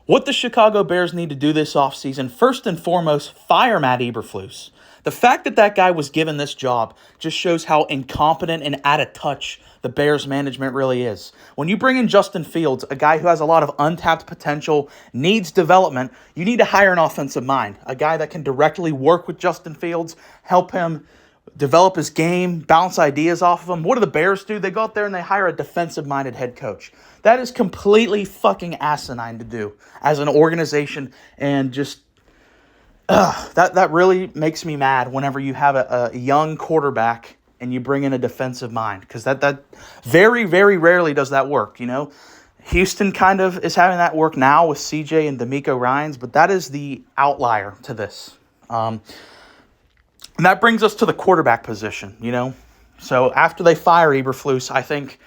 What the Chicago Bears need to do this offseason, first and foremost, fire Matt Eberflus. The fact that that guy was given this job just shows how incompetent and out of touch the Bears management really is. When you bring in Justin Fields, a guy who has a lot of untapped potential, needs development, you need to hire an offensive mind, a guy that can directly work with Justin Fields, help him develop his game, bounce ideas off of him. What do the Bears do? They go out there and they hire a defensive-minded head coach. That is completely fucking asinine to do as an organization, and just that really makes me mad whenever you have a young quarterback and you bring in a defensive mind, because that very, very rarely does that work, you know? Houston kind of is having that work now with CJ and DeMeco Ryans, but that is the outlier to this. And that brings us to the quarterback position, you know? So after they fire Eberflus, I think,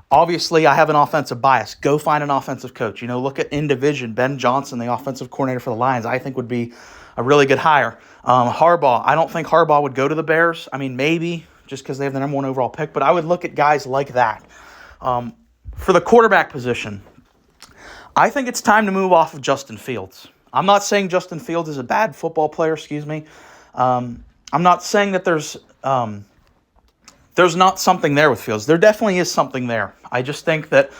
obviously, I have an offensive bias. Go find an offensive coach. You know, look at in division, Ben Johnson, the offensive coordinator for the Lions, I think would be a really good hire. Harbaugh, I don't think Harbaugh would go to the Bears. I mean, maybe, just because they have the number 1 overall pick, but I would look at guys like that. For the quarterback position, I think it's time to move off of Justin Fields. I'm not saying Justin Fields is a bad football player, I'm not saying that there's not something there with Fields. There definitely is something there. I just think that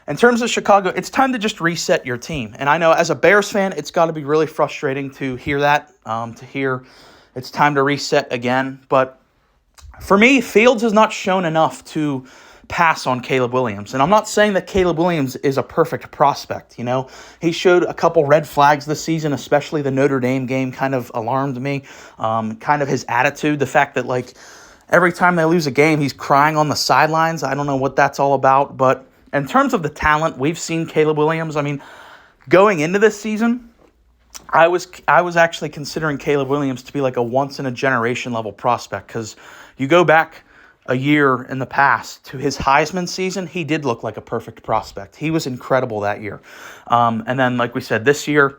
in terms of Chicago, it's time to just reset your team. And I know as a Bears fan, it's got to be really frustrating to hear that, to hear it's time to reset again. But for me, Fields has not shown enough to pass on Caleb Williams. And I'm not saying that Caleb Williams is a perfect prospect, you know. He showed a couple red flags this season, especially the Notre Dame game kind of alarmed me. Kind of his attitude, the fact that, like, every time they lose a game, he's crying on the sidelines. I don't know what that's all about. But in terms of the talent, we've seen Caleb Williams. I mean, going into this season, I was actually considering Caleb Williams to be like a once-in-a-generation level prospect, because you go back a year in the past to his Heisman season, he did look like a perfect prospect. He was incredible that year. And then, like we said, this year,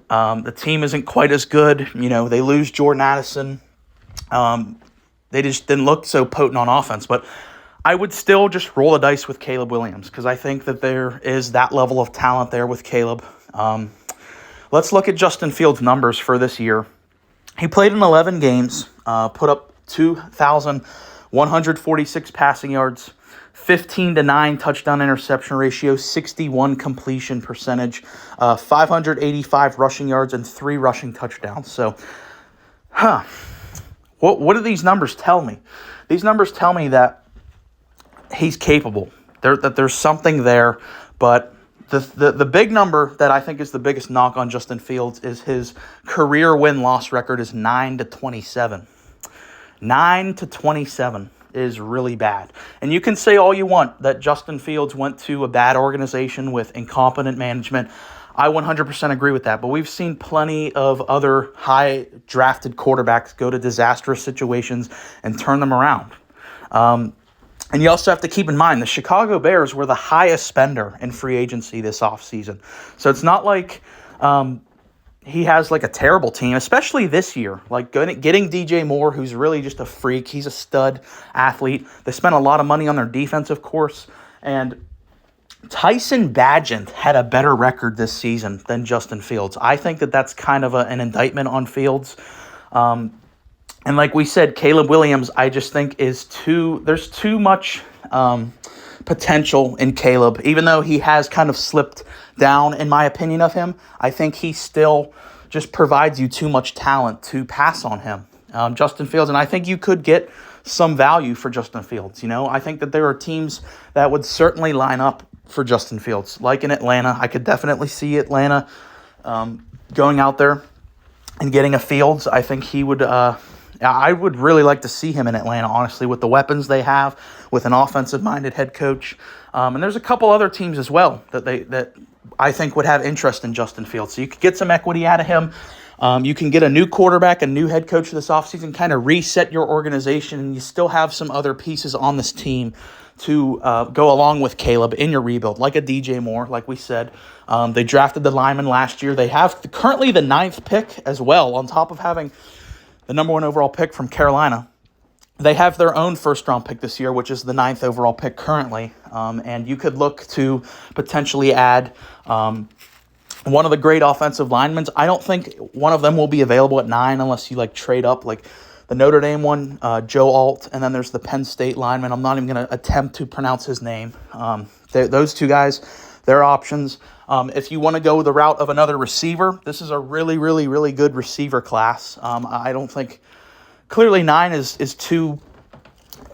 the team isn't quite as good. You know, they lose Jordan Addison. They just didn't look so potent on offense. But I would still just roll the dice with Caleb Williams, because I think that there is that level of talent there with Caleb. Let's look at Justin Fields' numbers for this year. He played in 11 games, put up 2,146 passing yards, 15-9 touchdown interception ratio, 61 completion percentage, 585 rushing yards, and 3 rushing touchdowns. So, what do these numbers tell me? These numbers tell me that he's capable, that there's something there, but the big number that I think is the biggest knock on Justin Fields is his career win-loss record is 9-27. 9-27 is really bad. And you can say all you want that Justin Fields went to a bad organization with incompetent management. I 100% agree with that. But we've seen plenty of other high-drafted quarterbacks go to disastrous situations and turn them around. And you also have to keep in mind, the Chicago Bears were the highest spender in free agency this offseason. So it's not like he has like a terrible team, especially this year. Like getting DJ Moore, who's really just a freak. He's a stud athlete. They spent a lot of money on their defense, of course. And Tyson Bagent had a better record this season than Justin Fields. I think that that's kind of an indictment on Fields. And like we said, Caleb Williams, I just think there's too much potential in Caleb. Even though he has kind of slipped down, in my opinion of him, I think he still just provides you too much talent to pass on him. Justin Fields, and I think you could get some value for Justin Fields. You know, I think that there are teams that would certainly line up for Justin Fields, like in Atlanta. I could definitely see Atlanta going out there and getting a Fields. I think he would... I would really like to see him in Atlanta, honestly, with the weapons they have, with an offensive-minded head coach. And there's a couple other teams as well that I think would have interest in Justin Fields. So you could get some equity out of him. You can get a new quarterback, a new head coach this offseason, kind of reset your organization, and you still have some other pieces on this team to go along with Caleb in your rebuild, like a DJ Moore, like we said. They drafted the lineman last year. They have currently the 9th pick as well, on top of having the number 1 overall pick from Carolina. They have their own first-round pick this year, which is the 9th overall pick currently. And you could look to potentially add one of the great offensive linemen. I don't think one of them will be available at 9 unless you like trade up, like the Notre Dame one, Joe Alt, and then there's the Penn State lineman. I'm not even going to attempt to pronounce his name. Those two guys, they're options. If you want to go the route of another receiver, this is a really, really, really good receiver class. I don't think clearly 9 is too.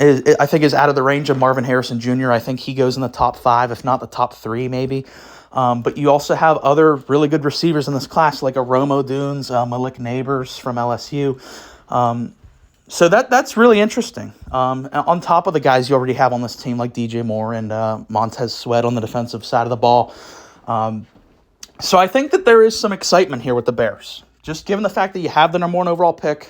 I think is out of the range of Marvin Harrison Jr. I think he goes in the top 5, if not the top 3, maybe. But you also have other really good receivers in this class, like a Rome Odunze, Malik Neighbors from LSU. So that's really interesting. On top of the guys you already have on this team, like DJ Moore and Montez Sweat on the defensive side of the ball. So I think that there is some excitement here with the Bears. Just given the fact that you have the number 1 overall pick,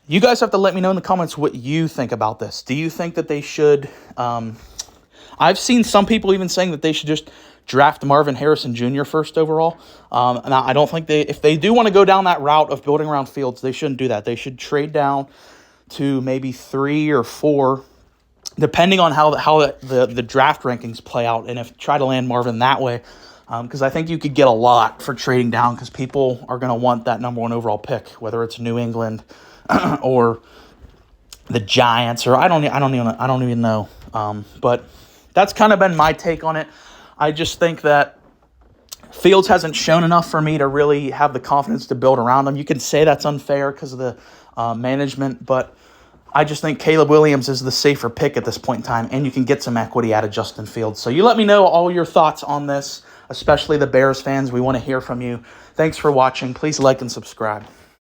you guys have to let me know in the comments what you think about this. Do you think that they should... I've seen some people even saying that they should just draft Marvin Harrison Jr. first overall. And I don't think if they do want to go down that route of building around Fields, they shouldn't do that. They should trade down to maybe 3 or 4, depending on how the draft rankings play out, and if try to land Marvin that way. Because I think you could get a lot for trading down, because people are going to want that number 1 overall pick, whether it's New England or the Giants, or I don't even know. But that's kind of been my take on it. I just think that Fields hasn't shown enough for me to really have the confidence to build around him. You can say that's unfair because of the management, but I just think Caleb Williams is the safer pick at this point in time, and you can get some equity out of Justin Fields. So you let me know all your thoughts on this, especially the Bears fans. We want to hear from you. Thanks for watching. Please like and subscribe.